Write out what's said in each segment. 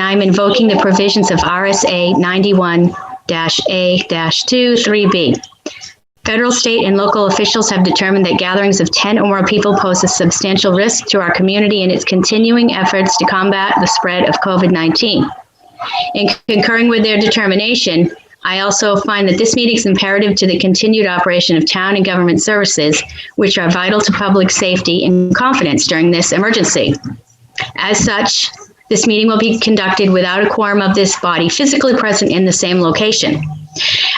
I'm invoking the provisions of RSA 91-A-2 3B. Federal, state, and local officials have determined that gatherings of 10 or more people pose a substantial risk to our community in its continuing efforts to combat the spread of COVID-19. In concurring with their determination, I also find that this meeting is imperative to the continued operation of town and government services, which are vital to public safety and confidence during this emergency. As such, this meeting will be conducted without a quorum of this body physically present in the same location.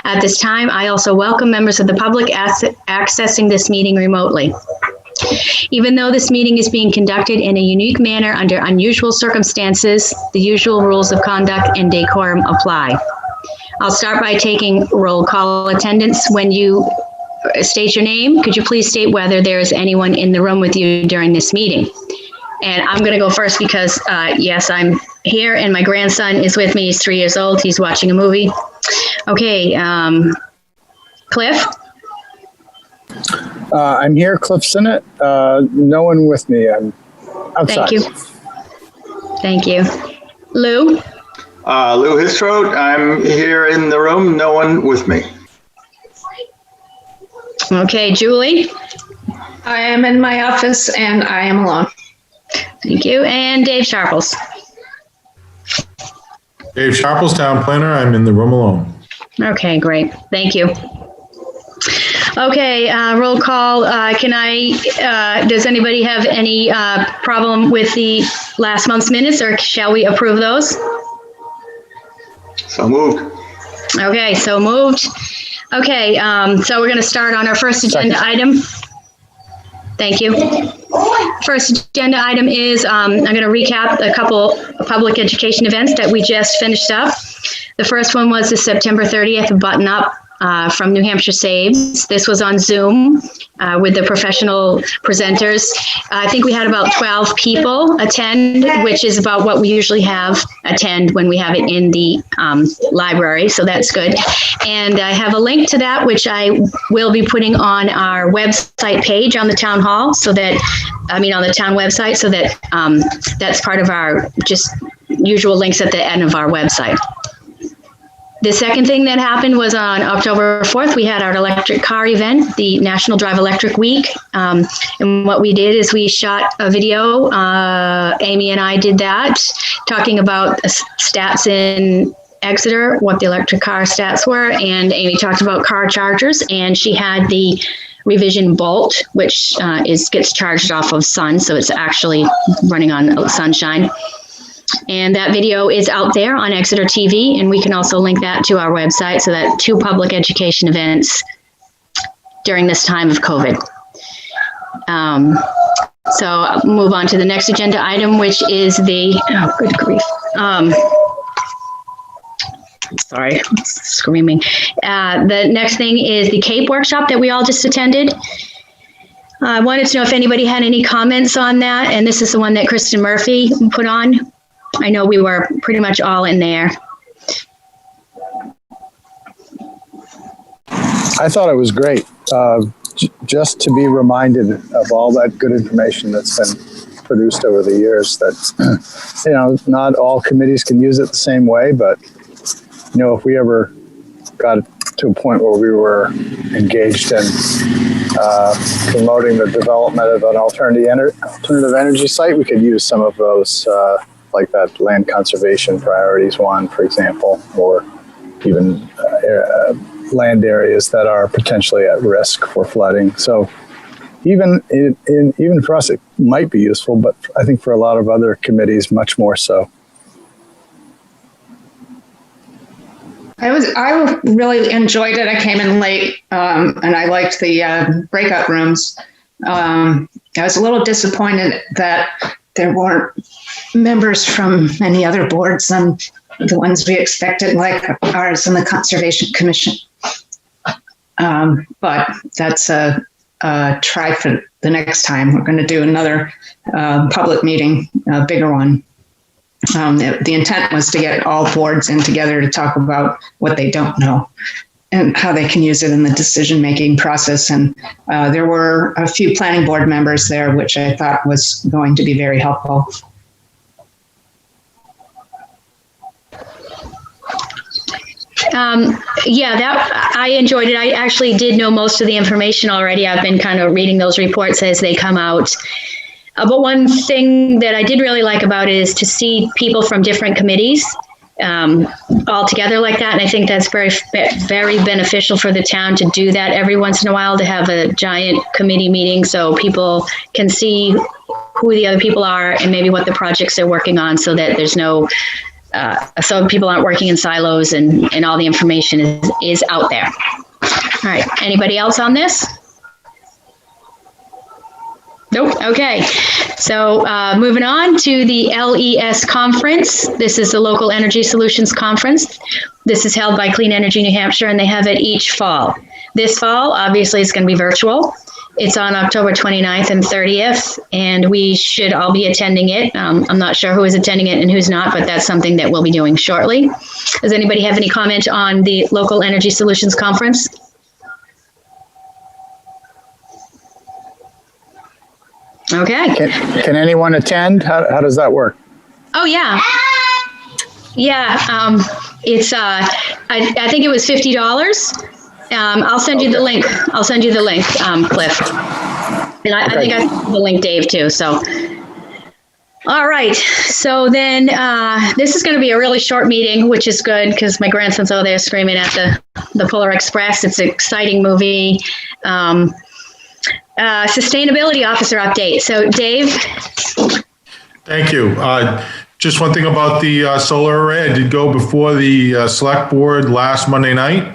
At this time, I also welcome members of the public accessing this meeting remotely. Even though this meeting is being conducted in a unique manner under unusual circumstances, the usual rules of conduct and decorum apply. I'll start by taking roll call attendance. When you state your name, could you please state whether there is anyone in the room with you during this meeting? And I'm going to go first because, yes, I'm here and my grandson is with me. He's 3 years old. He's watching a movie. Okay, Cliff? I'm here, Cliff Sinnott. No one with me. I'm outside. Thank you. Thank you. Lou? Lou Histrow. I'm here in the room. No one with me. Okay, Julie? I am in my office and I am alone. Thank you. And Dave Sharples? Dave Sharples, town planner. I'm in the room alone. Okay, great. Thank you. Okay, roll call. Does anybody have any problem with the last month's minutes, or shall we approve those? So moved. Okay, so moved. Okay, so we're going to start on our first agenda item. Thank you. First agenda item is, I'm going to recap a couple public education events that we just finished up. The first one was the September 30th Button Up from New Hampshire Saves. This was on Zoom with the professional presenters. I think we had about 12 people attend, which is about what we usually have attend when we have it in the library, so that's good. And I have a link to that, which I will be putting on our website page on the town hall, so that, on the town website, so that that's part of our just usual links at the end of our website. The second thing that happened was on October 4th, we had our electric car event, the National Drive Electric Week. And what we did is we shot a video. Amy and I did that, talking about stats in Exeter, what the electric car stats were. And Amy talked about car chargers, and she had the Revision Bolt, which gets charged off of sun. So it's actually running on sunshine. And that video is out there on Exeter TV, and we can also link that to our website, so that 2 public education events during this time of COVID. So I'll move on to the next agenda item, which is the, oh, good grief. Sorry, screaming. The next thing is the CAPE workshop that we all just attended. I wanted to know if anybody had any comments on that, and this is the one that Kristen Murphy put on. I know we were pretty much all in there. I thought it was great. Just to be reminded of all that good information that's been produced over the years, that, not all committees can use it the same way, but, if we ever got to a point where we were engaged in promoting the development of an alternative energy site, we could use some of those, like that land conservation priorities one, for example, or even land areas that are potentially at risk for flooding. So even for us, it might be useful, but I think for a lot of other committees, much more so. I really enjoyed it. I came in late, and I liked the breakout rooms. I was a little disappointed that there weren't members from many other boards than the ones we expected, like ours and the Conservation Commission. But that's a try for the next time. We're going to do another public meeting, a bigger one. The intent was to get all boards in together to talk about what they don't know and how they can use it in the decision-making process. And there were a few planning board members there, which I thought was going to be very helpful. Yeah, that I enjoyed it. I actually did know most of the information already. I've been kind of reading those reports as they come out. But one thing that I did really like about it is to see people from different committees all together like that. And I think that's very, very beneficial for the town to do that every once in a while, to have a giant committee meeting so people can see who the other people are and maybe what the projects they're working on, so that there's no, so people aren't working in silos and all the information is out there. All right, anybody else on this? Nope. Okay. So moving on to the LES conference. This is the Local Energy Solutions Conference. This is held by Clean Energy New Hampshire, and they have it each fall. This fall, obviously, it's going to be virtual. It's on October 29th and 30th, and we should all be attending it. I'm not sure who is attending it and who's not, but that's something that we'll be doing shortly. Does anybody have any comment on the Local Energy Solutions Conference? Okay. Can anyone attend? How does that work? Oh, yeah. Yeah. It's, I think it was $50. I'll send you the link. I'll send you the link, Cliff. And I think I sent the link, Dave, too. So, all right. So then this is going to be a really short meeting, which is good because my grandson's over there screaming at the Polar Express. It's an exciting movie. Sustainability Officer update. So, Dave. Thank you. Just one thing about the solar array. I did go before the select board last Monday night.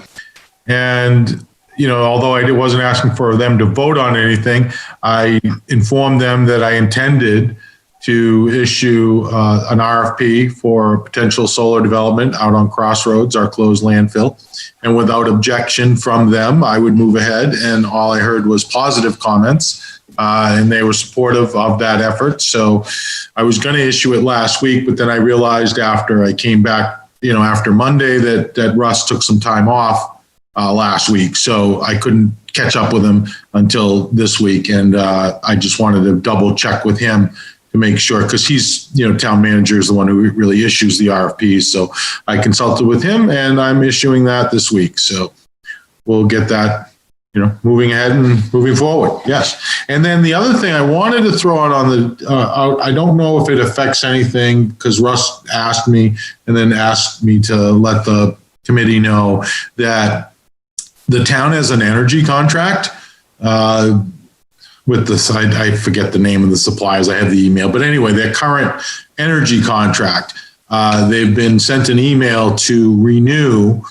And, you know, although I wasn't asking for them to vote on anything, I informed them that I intended to issue an RFP for potential solar development out on Crossroads, our closed landfill. And without objection from them, I would move ahead. And all I heard was positive comments, and they were supportive of that effort. So I was going to issue it last week, but then I realized after I came back, you know, after Monday that Russ took some time off last week. So I couldn't catch up with him until this week. And I just wanted to double check with him to make sure, because he's, you know, town manager is the one who really issues the RFPs. So I consulted with him, and I'm issuing that this week. So we'll get that, you know, moving ahead and moving forward. Yes. And then the other thing I wanted to throw out on the, I don't know if it affects anything, because Russ asked me and then asked me to let the committee know that the town has an energy contract with this, I forget the name of the suppliers. I have the email, but anyway, their current energy contract, they've been sent an email to renew,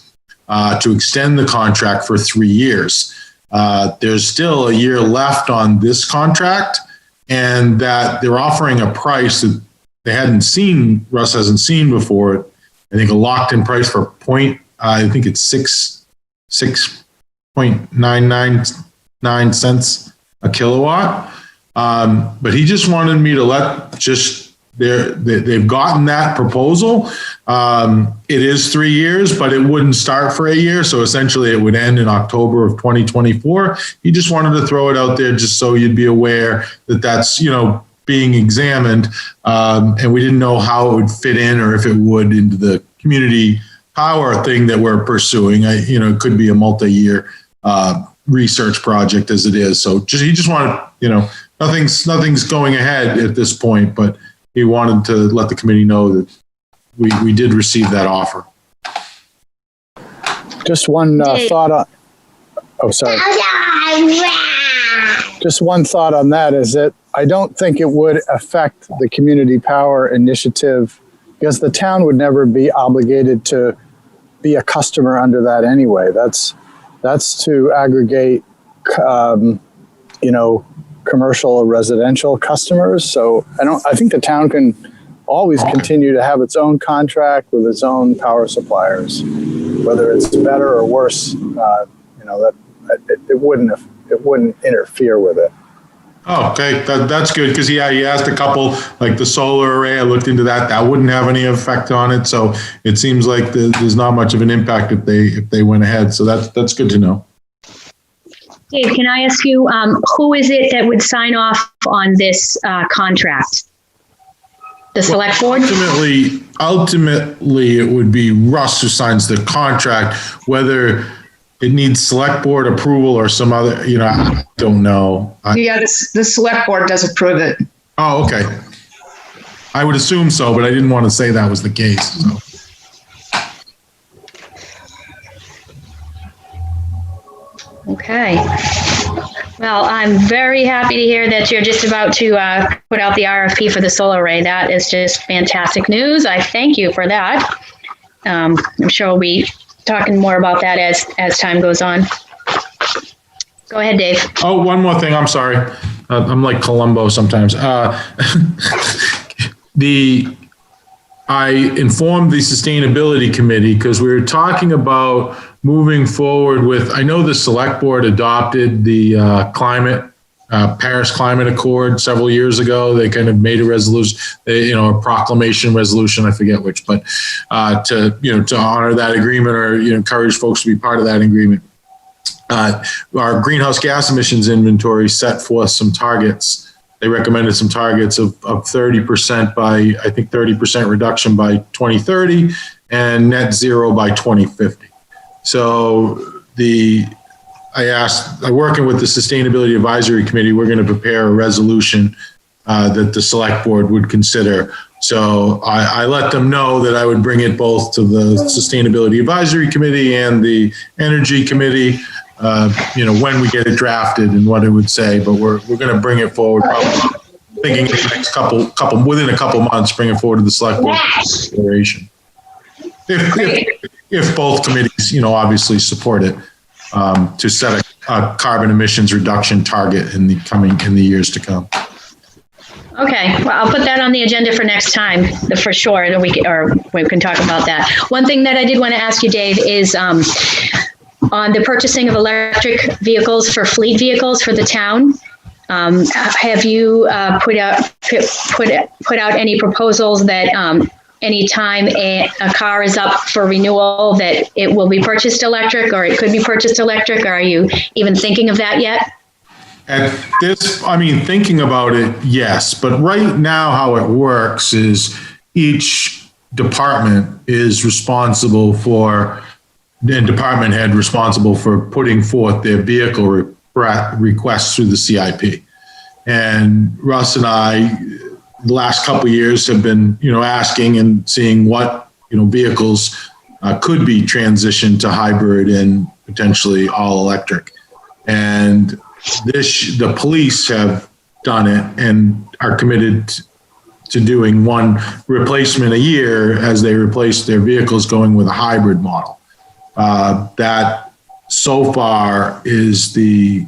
to extend the contract for 3 years. There's still a year left on this contract, and that they're offering a price that they hadn't seen, Russ hasn't seen before. I think a locked in price for I think it's 6.999 cents a kilowatt. But he just wanted me to they've gotten that proposal. It is 3 years, but it wouldn't start for a year. So essentially it would end in October of 2024. He just wanted to throw it out there just so you'd be aware that that's, you know, being examined. And we didn't know how it would fit in, or if it would into the community power thing that we're pursuing. It could be a multi-year research project as it is. So he just wanted, you know, nothing's going ahead at this point, but he wanted to let the committee know that we did receive that offer. Just one thought on, sorry. Just one thought on that is that I don't think it would affect the community power initiative, because the town would never be obligated to be a customer under that anyway. That's to aggregate, commercial or residential customers. So I think the town can always continue to have its own contract with its own power suppliers, whether it's better or worse. It wouldn't interfere with it. Oh, okay. That's good, because he asked a couple, like the solar array. I looked into that. That wouldn't have any effect on it. So it seems like there's not much of an impact if they went ahead. So that's good to know. Dave, can I ask you, who is it that would sign off on this contract? the select board? Ultimately, it would be Russ who signs the contract, whether it needs select board approval or some other, I don't know. Yeah, the select board does approve it. Oh, okay. I would assume so, but I didn't want to say that was the case. So. Okay. Well, I'm very happy to hear that you're just about to put out the RFP for the solar array. That is just fantastic news. I thank you for that. I'm sure we'll be talking more about that as time goes on. Go ahead, Dave. Oh, one more thing. I'm sorry. I'm like Columbo sometimes. I informed the sustainability committee because we were talking about moving forward with, I know the select board adopted the Paris Climate Accord several years ago. They kind of made a resolution, a proclamation resolution, I forget which, but to honor that agreement or encourage folks to be part of that agreement. Our greenhouse gas emissions inventory set forth some targets. They recommended some targets of 30% by, I think 30% reduction by 2030 and net zero by 2050. So working with the Sustainability Advisory Committee, we're going to prepare a resolution that the select board would consider. So I let them know that I would bring it both to the Sustainability Advisory Committee and the Energy Committee, when we get it drafted and what it would say, but we're going to bring it forward. Probably thinking in the next within a couple months, bring it forward to the select board consideration. If both committees, obviously support it, to set a carbon emissions reduction target in the years to come. Okay, well, I'll put that on the agenda for next time, for sure, and we can talk about that. One thing that I did want to ask you, Dave, is on the purchasing of electric vehicles for fleet vehicles for the town. Have you put out any proposals that anytime a car is up for renewal that it will be purchased electric, or it could be purchased electric? Or are you even thinking of that yet? At this, thinking about it, yes. But right now, how it works is each department is responsible for, and department head responsible for putting forth their vehicle requests through the CIP. And Russ and I, the last couple of years, have been, asking and seeing what, vehicles could be transitioned to hybrid and potentially all electric. And the police have done it and are committed to doing one replacement a year as they replace their vehicles, going with a hybrid model. That so far is the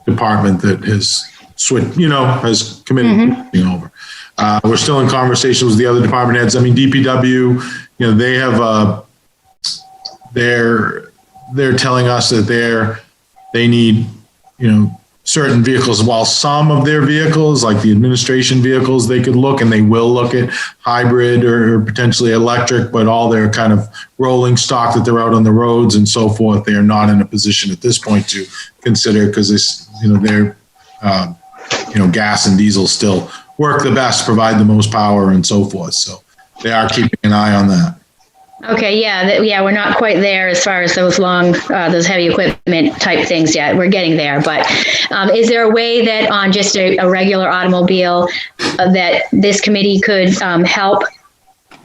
department that has switched, has committed over. We're still in conversations with the other department heads. DPW, they have they're telling us that they need, certain vehicles. While some of their vehicles, like the administration vehicles, they could look and they will look at hybrid or potentially electric, but all their kind of rolling stock that they're out on the roads and so forth, they are not in a position at this point to consider, because their gas and diesel still work the best, provide the most power and so forth. So they are keeping an eye on that. Okay, yeah, we're not quite there as far as those heavy equipment type things yet. We're getting there, but is there a way that on just a regular automobile that this committee could help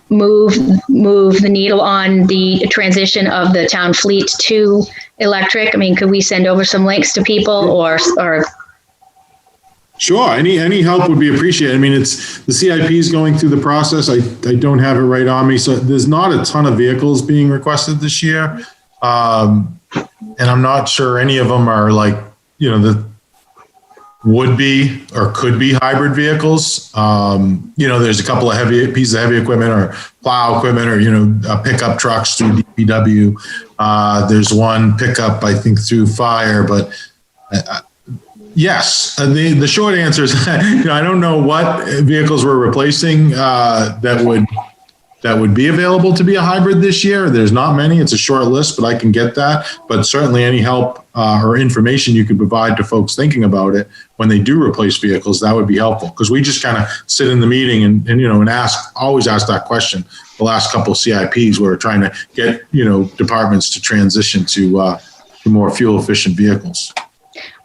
move the needle on the transition of the town fleet to electric? Could we send over some links to people or? Sure. Any help would be appreciated. It's the CIP is going through the process. I don't have it right on me. So there's not a ton of vehicles being requested this year. And I'm not sure any of them are the would be or could be hybrid vehicles. There's a couple of pieces of heavy equipment or plow equipment or, pickup trucks through DPW. There's one pickup, I think, through fire, but yes, the short answer is, I don't know what vehicles we're replacing that would that would be available to be a hybrid this year. There's not many. It's a short list, but I can get that. But certainly any help or information you could provide to folks thinking about it when they do replace vehicles, that would be helpful. Because we just kind of sit in the meeting and always ask that question. The last couple of CIPs, we're trying to get, departments to transition to more fuel efficient vehicles.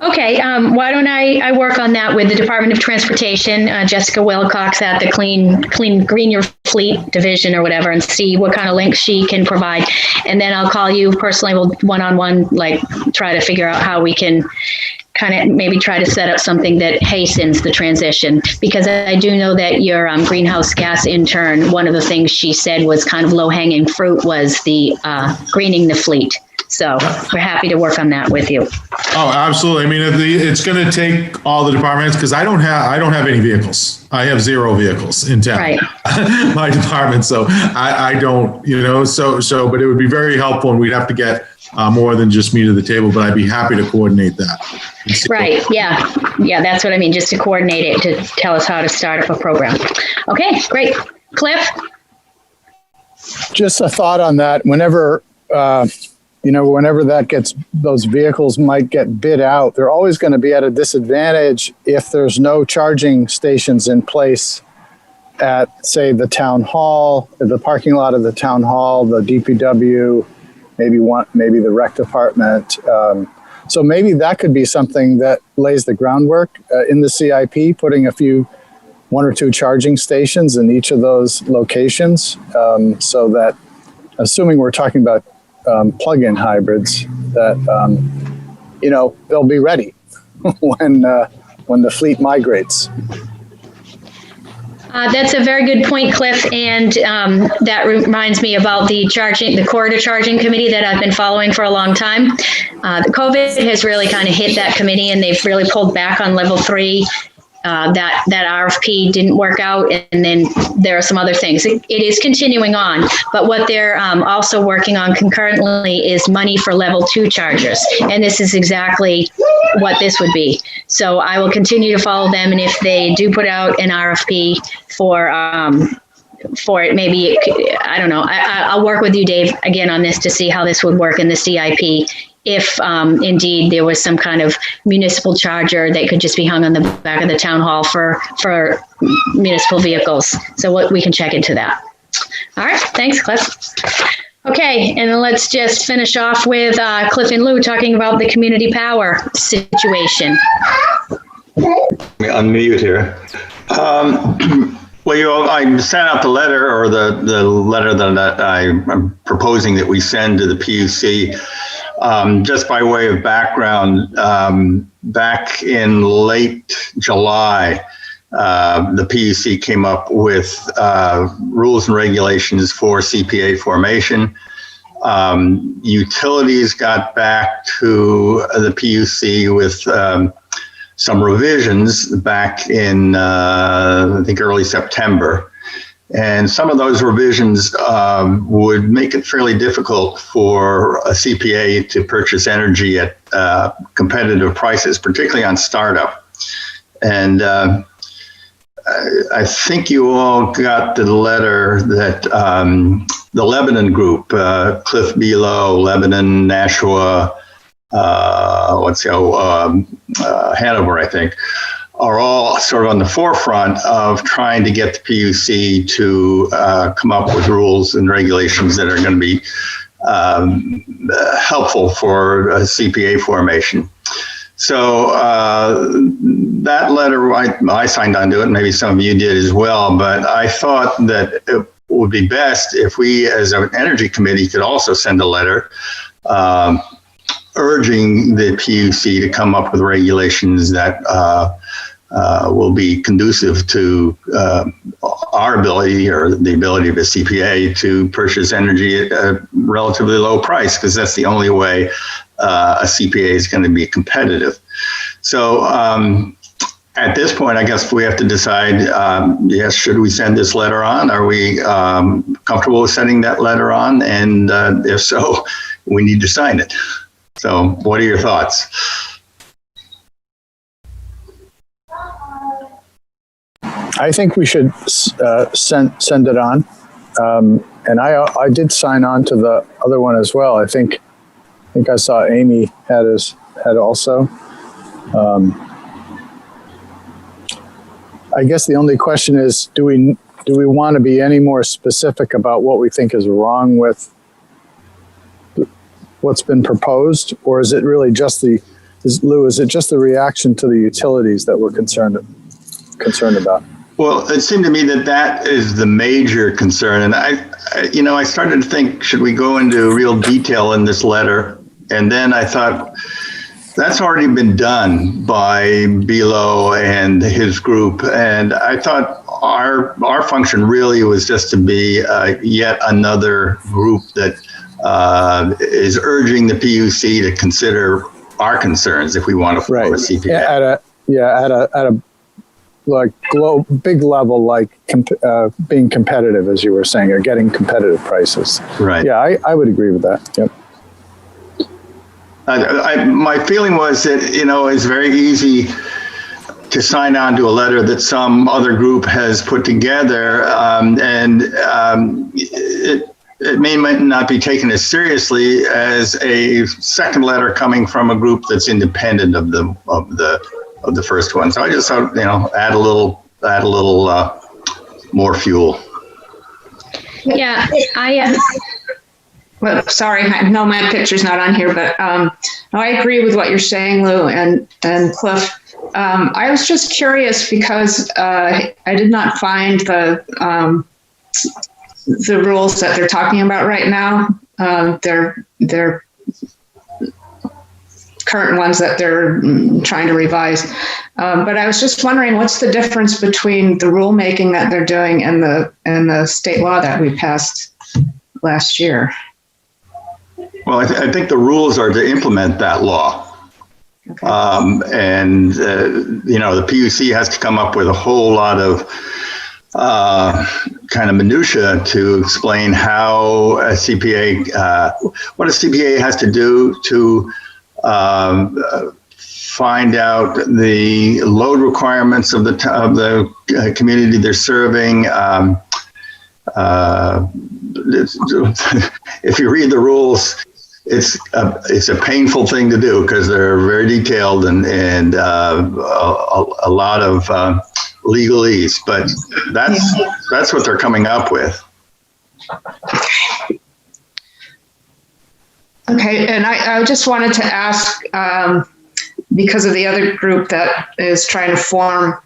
Okay, why don't I work on that with the Department of Transportation, Jessica Wilcox at the Clean Green Your Fleet division or whatever, and see what kind of links she can provide. And then I'll call you personally, we'll one-on-one, try to figure out how we can kind of maybe try to set up something that hastens the transition. Because I do know that your greenhouse gas intern, one of the things she said was kind of low-hanging fruit was the greening the fleet. So we're happy to work on that with you. Oh, absolutely. I mean, it's going to take all the departments because I don't have any vehicles. I have 0 vehicles in town, right. My department. So I don't, but it would be very helpful, and we'd have to get more than just me to the table, but I'd be happy to coordinate that. Right. Yeah. Yeah. That's what I mean. Just to coordinate it, to tell us how to start up a program. Okay, great. Cliff? Just a thought on that. Whenever those vehicles might get bid out, they're always going to be at a disadvantage if there's no charging stations in place at, say, the town hall, the parking lot of the town hall, the DPW, maybe the rec department. So maybe that could be something that lays the groundwork in the CIP, putting 1 or 2 charging stations in each of those locations, so that, assuming we're talking about plug-in hybrids, that they'll be ready when the fleet migrates. That's a very good point, Cliff, and that reminds me about the corridor charging committee that I've been following for a long time. The COVID has really kind of hit that committee, and they've really pulled back on level 3. That RFP didn't work out, and then there are some other things. It is continuing on, but what they're also working on concurrently is money for level 2 chargers, and this is exactly what this would be. So I will continue to follow them, and if they do put out an RFP for it, maybe I don't know. I'll work with you, Dave, again on this to see how this would work in the CIP. If indeed there was some kind of municipal charger that could just be hung on the back of the town hall for municipal vehicles. So we can check into that. All right, thanks, Cliff. Okay, and then let's just finish off with Cliff and Lou talking about the community power situation. Let me unmute here. Well, I sent out the letter, or the letter that I'm proposing that we send to the PUC. Just by way of background, back in late July, the PUC came up with rules and regulations for CPA formation. Utilities got back to the PUC with some revisions back in, I think, early September. And some of those revisions would make it fairly difficult for a CPA to purchase energy at competitive prices, particularly on startup. And I think you all got the letter that the Lebanon group, Cliff Below, Lebanon, Nashua, Hanover, I think, are all sort of on the forefront of trying to get the PUC to come up with rules and regulations that are going to be helpful for CPA formation. So that letter, I signed on to it, maybe some of you did as well, but I thought that it would be best if we as an energy committee could also send a letter urging the PUC to come up with regulations that will be conducive to our ability, or the ability of a CPA, to purchase energy at a relatively low price, because that's the only way a CPA is going to be competitive. So at this point, I guess we have to decide, yes, should we send this letter on? Are we comfortable with sending that letter on? And if so, we need to sign it. So what are your thoughts? I think we should send it on. And I did sign on to the other one as well. I think I saw Amy had also. I guess the only question is, do we want to be any more specific about what we think is wrong with what's been proposed, or is it really just is it just the reaction to the utilities that we're concerned about? Well, it seemed to me that is the major concern. And I started to think, should we go into real detail in this letter? And then I thought, that's already been done by Bilo and his group. And I thought our function really was just to be yet another group that is urging the PUC to consider our concerns if we want to form a CPA. At a like big level, like being competitive, as you were saying, or getting competitive prices. Right. Yeah, I would agree with that. Yep. My feeling was that, it's very easy to sign on to a letter that some other group has put together, it might not be taken as seriously as a second letter coming from a group that's independent of the first one. So I just thought, add a little more fuel. Yeah, Well, sorry, I know my picture's not on here, but I agree with what you're saying, Lou and Cliff. I was just curious because I did not find the rules that they're talking about right now. They're current ones that they're trying to revise. But I was just wondering, what's the difference between the rulemaking that they're doing and the state law that we passed last year? Well, I think the rules are to implement that law. Okay. The PUC has to come up with a whole lot of kind of minutia to explain how a CPA, what a CPA has to do to find out the load requirements of the community they're serving. If you read the rules, it's a painful thing to do because they're very detailed and a lot of legalese, but that's what they're coming up with. Okay, and I just wanted to ask, because of the other group that is trying to form,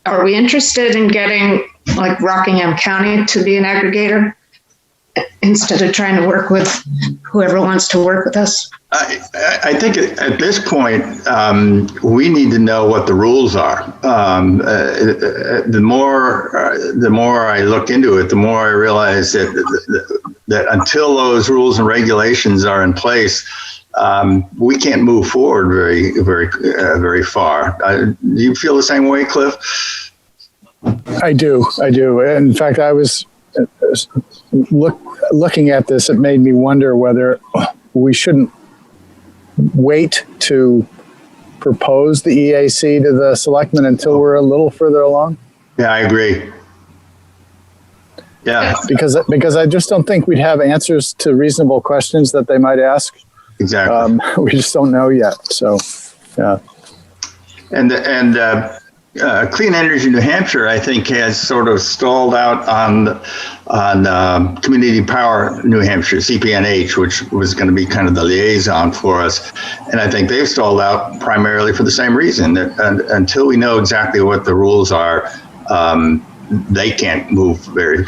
are we interested in getting like Rockingham County to be an aggregator instead of trying to work with whoever wants to work with us? I think at this point, we need to know what the rules are. The more I look into it, the more I realize that until those rules and regulations are in place, we can't move forward very far. Do you feel the same way, Cliff? I do. In fact, I was looking at this. It made me wonder whether we shouldn't wait to propose the EAC to the selectmen until we're a little further along. Yeah, I agree. Yeah, because I just don't think we'd have answers to reasonable questions that they might ask. Exactly. We just don't know yet. So, yeah. And Clean Energy New Hampshire, I think, has sort of stalled out on Community Power New Hampshire, CPNH, which was going to be kind of the liaison for us. And I think they've stalled out primarily for the same reason, that until we know exactly what the rules are, they can't move very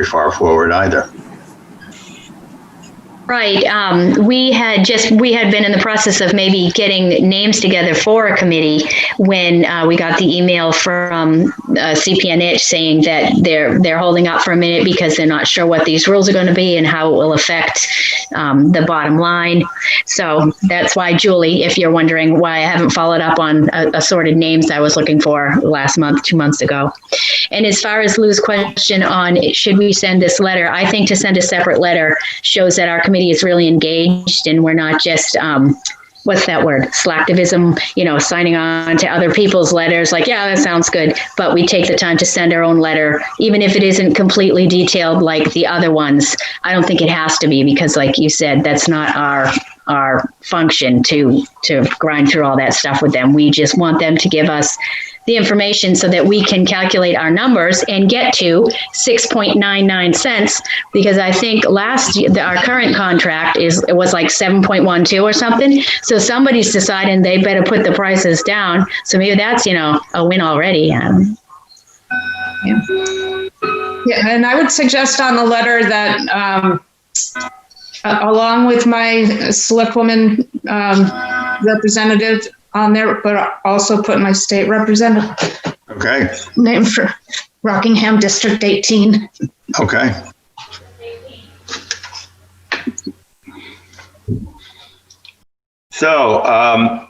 far forward either. Right. We had been in the process of maybe getting names together for a committee when we got the email from CPNH saying that they're holding out for a minute because they're not sure what these rules are going to be and how it will affect the bottom line. So that's why, Julie, if you're wondering why I haven't followed up on assorted names I was looking for last month, 2 months ago. And as far as Lou's question on should we send this letter, I think to send a separate letter shows that our committee is really engaged and we're not just what's that word? Slacktivism, signing on to other people's letters. Like, yeah, that sounds good. But we take the time to send our own letter, even if it isn't completely detailed like the other ones. I don't think it has to be because, like you said, that's not our function to grind through all that stuff with them. We just want them to give us the information so that we can calculate our numbers and get to 6.99 cents, because I think last year, our current contract was like 7.12 or something. So somebody's deciding they better put the prices down. So maybe that's, a win already. Yeah, and I would suggest on the letter that along with my selectwoman representative on there, but also put my state representative. Okay. Name for Rockingham District 18. Okay. So, I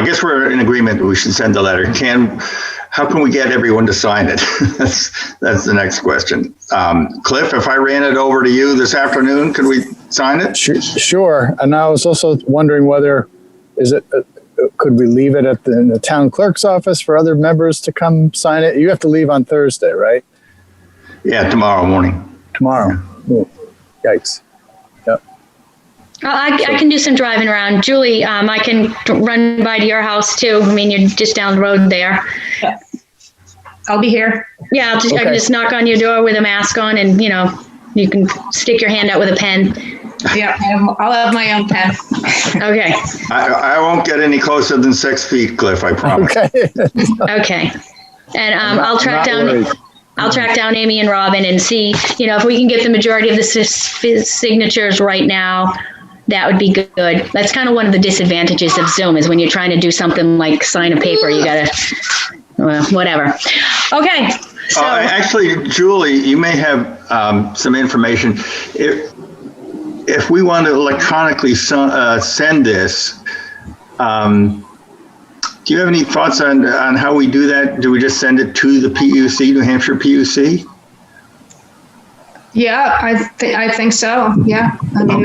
guess we're in agreement that we should send the letter. How can we get everyone to sign it? That's the next question. Cliff, if I ran it over to you this afternoon, could we sign it? Sure. And I was also wondering could we leave it in the town clerk's office for other members to come sign it? You have to leave on Thursday, right? Yeah, tomorrow morning. Tomorrow. Ooh, yikes. Yep. I can do some driving around. Julie, I can run by to your house too. I mean, you're just down the road there. I'll be here. Yeah, I can just knock on your door with a mask on and, you can stick your hand out with a pen. Yeah, I'll have my own pen. Okay. I won't get any closer than 6 feet, Cliff, I promise. Okay. Okay. And I'll track down Amy and Robin and see, if we can get the majority of the signatures right now, that would be good. That's kind of one of the disadvantages of Zoom is when you're trying to do something like sign a paper, you gotta, whatever. Okay. So actually, Julie, you may have some information. If we want to electronically send this, do you have any thoughts on how we do that? Do we just send it to the PUC, New Hampshire PUC? Yeah, I think so. Yeah, I mean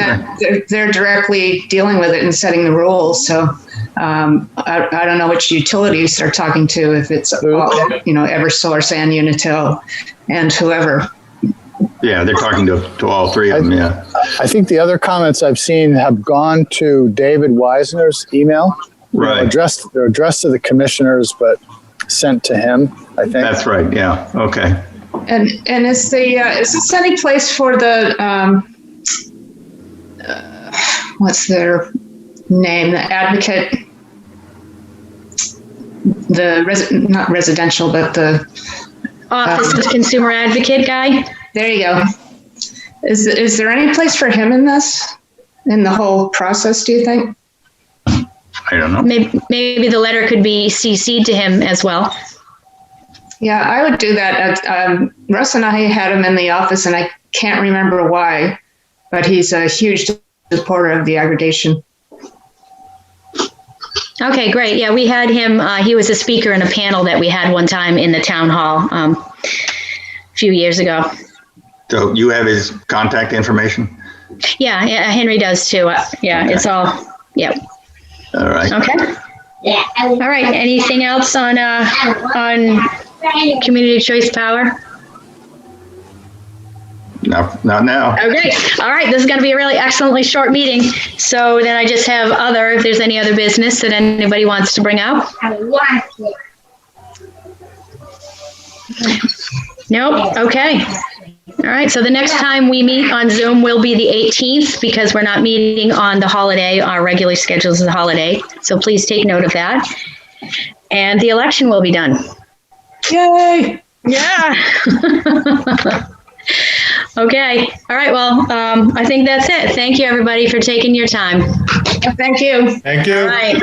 they're directly dealing with it and setting the rules. So I don't know which utilities they're talking to. If it's EverSource and Unitil and whoever. Yeah, they're talking to all three of them. Yeah. I think the other comments I've seen have gone to David Weisner's email. Right. They're addressed to the commissioners, but sent to him, I think. That's right. Yeah. Okay. And is this any place for the what's their name? The advocate, not residential, but the Office of Consumer Advocate guy. There you go. Is there any place for him in the whole process? Do you think? I don't know. Maybe the letter could be CC'd to him as well. Yeah, I would do that. Russ and I had him in the office, and I can't remember why, but he's a huge supporter of the aggregation. Okay, great. Yeah, we had him. He was a speaker in a panel that we had one time in the town hall a few years ago. So you have his contact information? Yeah, Henry does too. Yeah, okay. It's all, yeah. All right. Okay. Yeah. All right. Anything else on community choice power? No, not now. Okay. All right. This is going to be a really excellently short meeting. So then I just have if there's any other business that anybody wants to bring up. Nope. Okay. All right. So the next time we meet on Zoom will be the 18th because we're not meeting on the holiday. Our regular schedule is the holiday. So please take note of that. And the election will be done. Yay. Yeah. Okay. All right. Well, I think that's it. Thank you, everybody, for taking your time. Thank you. Thank you. All right.